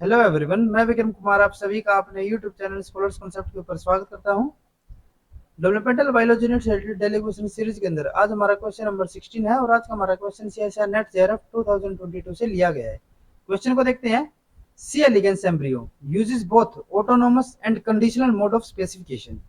Hello everyone, मैं विक्रम कुमार आप सभी का अपने यूट्यूब चैनल स्कॉलर्स कॉन्सेप्ट के ऊपर स्वागत करता हूं। Developmental biology unit daily question series के अंदर आज हमारा क्वेश्चन नंबर 16 है और आज का हमारा क्वेश्चन सीएसआर नेट जेआरएफ 2022 से लिया गया है। क्वेश्चन को देखते हैं। C elegans embryo uses both autonomous and conditional mode of specification.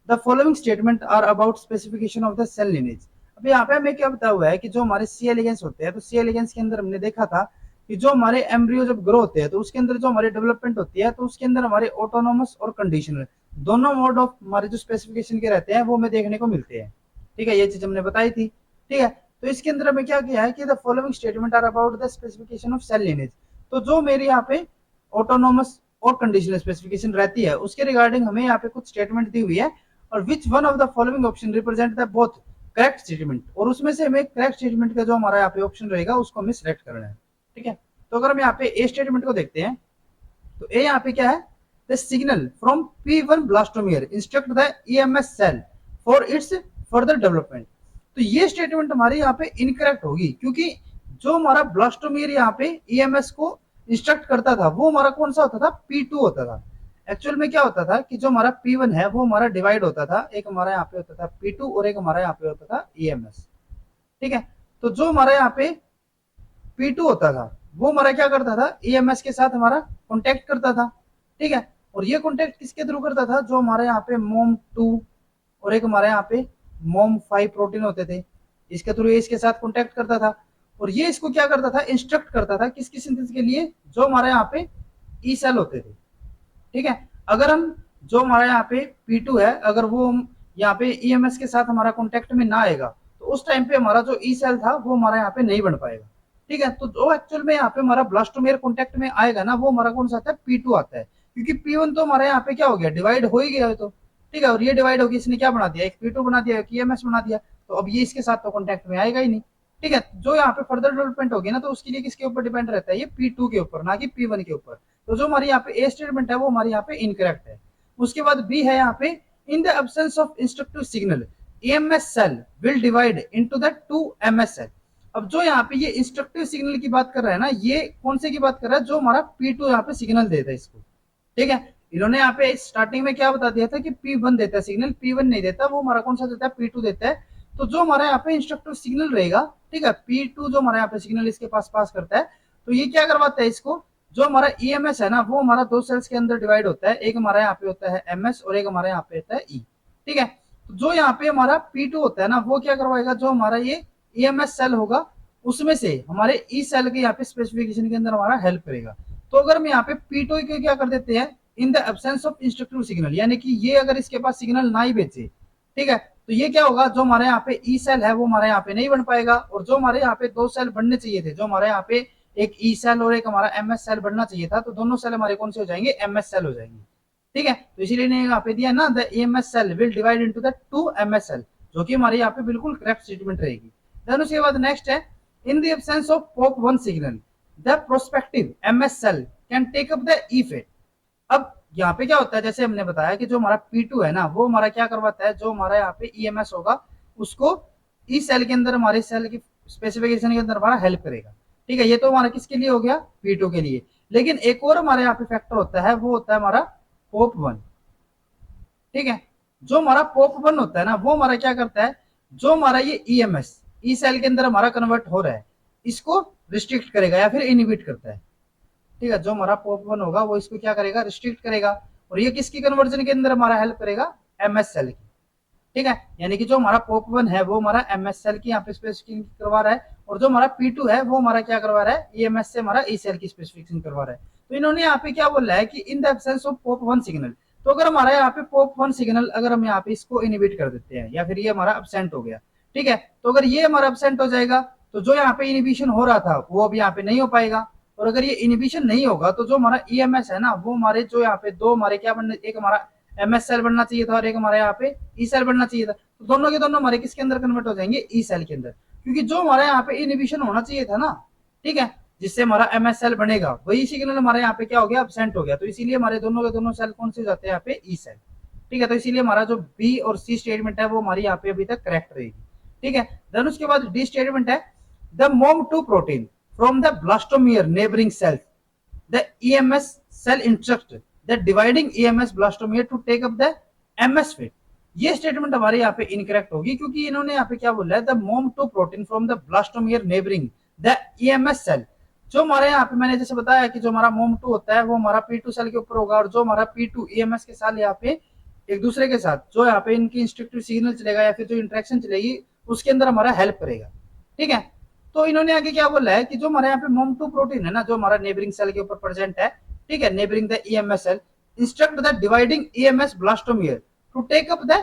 The following statement are about specification of the cell lineage. अभी यहाँ पे हमें क्या बताया हुआ है कि जो हमारे सी एलिगेंस होते हैं, तो सी एलिगेंस के अंदर हमने देखा था कि जो हमारे एम्ब्रियो जब ग्रो होते हैं तो उसके अंदर जो हमारी डेवलपमेंट होती है तो उसके अंदर हमारे ऑटोनोमस और कंडीशनल दोनों मोड ऑफ हमारे जो स्पेसिफिकेशन के रहते हैं वो हमें देखने को मिलते हैं। ठीक है, ये चीज हमने बताई थी। ठीक है, तो इसके अंदर हमें क्या किया है कि the following statement are about the specification of cell lineage. तो जो मेरे यहाँ पे ऑटोनोमस और कंडीशनल स्पेसिफिकेशन रहती है उसके रिगार्डिंग हमें यहाँ पे कुछ स्टेटमेंट दी हुई है और which one of the following option represent the both correct statement, और उसमें से हमें करेक्ट स्टेटमेंट का जो हमारा यहाँ पे ऑप्शन रहेगा उसको हमें सिलेक्ट करना है। ठीक है, तो अगर हम यहाँ पे ए स्टेटमेंट को देखते हैं तो ए यहाँ पे क्या है, the signal from P1 blastomere instruct the EMS cell for its further development. तो ये स्टेटमेंट हमारी यहाँ पे इनकरेक्ट होगी क्योंकि जो हमारा ब्लास्टोमियर यहाँ पे ईएमएस को इंस्ट्रक्ट करता था वो हमारा कौन सा होता था, P2 होता था। एक्चुअल में क्या होता था कि जो हमारा P1 है वो हमारा डिवाइड होता था, एक हमारा यहाँ पे होता था P2 और एक हमारा यहाँ पे होता था ईएमएस। ठीक है, तो जो हमारा यहाँ पे P2 होता था वो हमारा क्या करता था, ईएमएस के साथ हमारा कॉन्टेक्ट करता था। ठीक है, और ये कॉन्टेक्ट किसके थ्रू करता था, जो हमारे यहाँ पे मोम 2 और एक हमारे यहाँ पे मोम 5 प्रोटीन होते थे, इसके थ्रू इसके साथ कॉन्टेक्ट करता था और ये इसको क्या करता था, इंस्ट्रक्ट करता था किसकी सिंथेसिस के लिए, जो हमारे यहाँ पे ई सेल होते थे। ठीक है, अगर हम जो हमारा यहाँ पे P2 है अगर वो यहाँ पे ईएमएस के साथ हमारा कॉन्टेक्ट में ना आएगा तो उस टाइम पे हमारा जो ई सेल था वो हमारा यहाँ पे नहीं बन पाएगा। ठीक है, तो जो एक्चुअल में यहाँ पे हमारा ब्लास्टोमेयर कॉन्टेक्ट में आएगा ना वो हमारा कौन सा आता है, P2 आता है, क्योंकि P1 तो हमारे यहाँ पे क्या हो गया, डिवाइड हो ही गया है। तो ठीक है, और ये डिवाइड होगी, इसने क्या बना दिया, एक P2 बना दिया, एक ईएमएस बना दिया, तो अब ये इसके साथ तो कॉन्टेक्ट में आएगा ही नहीं। ठीक है, जो यहाँ पे फर्दर डेवलपमेंट होगी ना तो उसके लिए किसके ऊपर डिपेंड रहता है, ये P2 के ऊपर, ना कि P1 के ऊपर। तो जो हमारी यहाँ पे ए स्टेटमेंट है वो हमारी यहाँ पे इनकरेक्ट है। उसके बाद बी है यहाँ पे, in the absence of instructive signal EMS cell will divide into the 2 MS cell. अब जो यहाँ पे ये इंस्ट्रक्टिव सिग्नल की बात कर रहा है ना, ये कौन से की बात कर रहा है, जो हमारा P2 यहाँ पे सिग्नल देता है इसको। ठीक है, इन्होंने यहाँ पे स्टार्टिंग में क्या बता दिया था कि P1 देता है सिग्नल, P1 नहीं देता, वो हमारा कौन सा देता है, P2 देता है। तो जो हमारा यहाँ पे इंस्ट्रक्टिव सिग्नल रहेगा, ठीक है, P2 जो हमारा यहाँ पे सिग्नल इसके पास पास करता है, तो ये क्या करवाता है इसको, जो हमारा ईएमएस है ना वो हमारा दो सेल्स के अंदर डिवाइड होता है, एक हमारा यहाँ पे होता है एमएस और एक हमारा यहाँ पे होता है ई। ठीक है, तो जो यहाँ पे हमारा P2 होता है ना वो क्या करवाएगा, जो हमारा ये ईएमएस सेल होगा उसमें से हमारे ई सेल के यहाँ पे स्पेसिफिकेशन के अंदर हमारा हेल्प करेगा। तो अगर हम यहाँ पे P2 को क्या कर देते हैं, इन the absence of instructive signal, यानी कि ये अगर इसके पास सिग्नल ना ही भेजे, ठीक है, तो ये क्या होगा, जो हमारे यहाँ पे ई सेल है वो हमारे यहाँ पे नहीं बन पाएगा, और जो हमारे यहाँ पे दो सेल बनने चाहिए थे, जो हमारे यहाँ पे एक ई सेल और एक हमारा एमएस सेल बनना चाहिए था, तो दोनों सेल हमारे कौन से हो जाएंगे, एमएस सेल हो जाएंगे। ठीक है, तो इसीलिए यहाँ पे दिया ना, the MS cell will divide into the 2 MS cell, जो कि हमारे यहाँ पे बिल्कुल करेक्ट स्टेटमेंट रहेगी। देन उसके बाद नेक्स्ट है, in the absence of POP1 signal the prospective MS cell can take up the E fate. अब यहाँ पे क्या होता है, जैसे हमने बताया कि जो हमारा P2 है ना वो हमारा क्या करवाता है, जो हमारा यहाँ पे ईएमएस होगा उसको ई सेल के अंदर हमारे सेल की स्पेसिफिकेशन के अंदर हमारा हेल्प करेगा। ठीक है, ये तो हमारा किसके लिए हो गया, P2 के लिए। लेकिन एक और हमारे यहाँ पे फैक्टर होता है, वो होता है हमारा POP1। ठीक है, जो हमारा POP1 होता है ना वो हमारा क्या करता है, जो हमारा ये ईएमएस ई सेल के अंदर हमारा कन्वर्ट हो रहा है इसको रिस्ट्रिक्ट करेगा या फिर इनिबिट करता है। ठीक है, जो हमारा POP1 होगा वो इसको क्या करेगा, रिस्ट्रिक्ट करेगा, और ये किसकी कन्वर्जन के अंदर हमारा हेल्प करेगा, एमएस सेल की। ठीक है, यानी कि जो हमारा POP1 है वो हमारा एमएस सेल की यहाँ पे स्पेसिफिकेशन करवा रहा है, और जो हमारा P2 है वो हमारा क्या करवा रहा है, ईएमएस से हमारा ई सेल की स्पेसिफिकेशन करवा रहा है। तो इन्होंने यहाँ पे क्या बोला है कि इन the absence of POP1 signal, तो अगर हमारा यहाँ पे POP1 सिग्नल अगर हम यहाँ पे इसको इनिबिट कर देते हैं या फिर ये हमारा एब्सेंट हो गया, ठीक है, तो अगर ये हमारा एब्सेंट हो जाएगा तो जो यहाँ पे इनिबिशन हो रहा था वो अब यहाँ पे नहीं हो पाएगा, और अगर ये इनिबिशन नहीं होगा तो जो हमारा ईएमएस है ना वो हमारे जो यहाँ पे दो हमारे क्या बनने, एक हमारा एमएस सेल बनना चाहिए था और एक हमारे यहाँ पे ई सेल बनना चाहिए था, तो दोनों के दोनों हमारे किसके अंदर कन्वर्ट हो जाएंगे, ई सेल के अंदर, क्योंकि जो हमारे यहाँ पे इनिबिशन होना चाहिए था ना, ठीक है, जिससे हमारा एमएस सेल बनेगा वही सिग्नल हमारे यहाँ पे क्या हो गया, एब्सेंट हो गया, तो इसीलिए हमारे दोनों के दोनों सेल कौन से जाते हैं यहाँ पे, ई सेल। ठीक है, तो इसीलिए हमारा जो बी और सी स्टेटमेंट है वो हमारी यहाँ पे अभी तक करेक्ट रहेगी। ठीक है, देन उसके बाद डी स्टेटमेंट है, द मोम 2 protein from the blastomere neighbouring cells the EMS cell instruct the dividing EMS blastomere to take up the MS fate। ये स्टेटमेंट हमारे यहाँ पे इनकरेक्ट होगी क्योंकि इन्होंने यहाँ पे क्या बोला है, the MOM2 protein from the blastomere neighbouring the EMS cell. जो हमारे यहाँ पे मैंने जैसे बताया कि जो हमारा MOM2 होता है वो हमारा P2 सेल के ऊपर होगा, और जो हमारा P2 EMS के साथ यहाँ पे एक दूसरे के साथ जो यहाँ पे इनकी इंस्ट्रक्टिव सिग्नल चलेगा या फिर जो इंटरेक्शन चलेगी उसके अंदर हमारा हेल्प करेगा। ठीक है, तो इन्होंने आगे क्या बोला है कि जो हमारे यहाँ पे MOM2 प्रोटीन है ना, जो हमारा नेबरिंग सेल के ऊपर प्रेजेंट है, ठीक है, neighbouring the EMS cell instruct the dividing EMS blastomere to take up the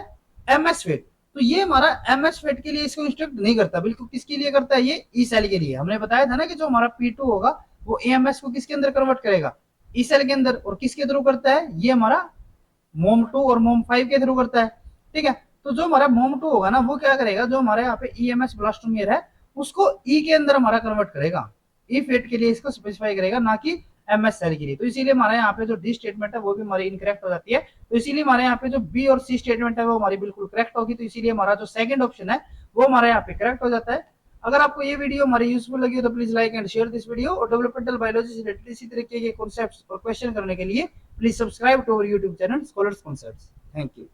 MS fate. तो ये हमारा MS फेट के लिए इसको इंस्ट्रक्ट नहीं करता, बिल्कुल किसके लिए करता है, ये ई सेल के लिए। हमने बताया था ना कि जो हमारा P2 होगा वो EMS को किसके अंदर कन्वर्ट करेगा, ई सेल के अंदर, और किसके थ्रू करता है, ये हमारा MOM2 और MOM5 के थ्रू करता है। ठीक है, तो जो हमारा MOM2 होगा ना वो क्या करेगा, जो हमारे यहाँ पे EMS ब्लास्टोमियर है उसको ई के अंदर हमारा कन्वर्ट करेगा, ई फेट के लिए इसको स्पेसिफाई करेगा, ना कि MS सेल के लिए। तो इसीलिए हमारे यहाँ पे जो डी स्टेटमेंट है वो भी हमारी इनकरेक्ट हो जाती है। तो इसीलिए हमारे यहाँ पे जो बी और सी स्टेटमेंट है वो हमारी बिल्कुल करेक्ट होगी। तो इसीलिए हमारा जो सेकंड ऑप्शन है वो हमारे यहाँ पे करेक्ट हो जाता है। अगर आपको ये वीडियो हमारी यूजफुल लगी हो तो please like and share this video, और डेवलपमेंटल बायोलॉजी से रिलेटेड इसी तरीके के कॉन्सेप्ट्स और क्वेश्चन करने के लिए please subscribe to our YouTube channel scholars concepts. Thank you.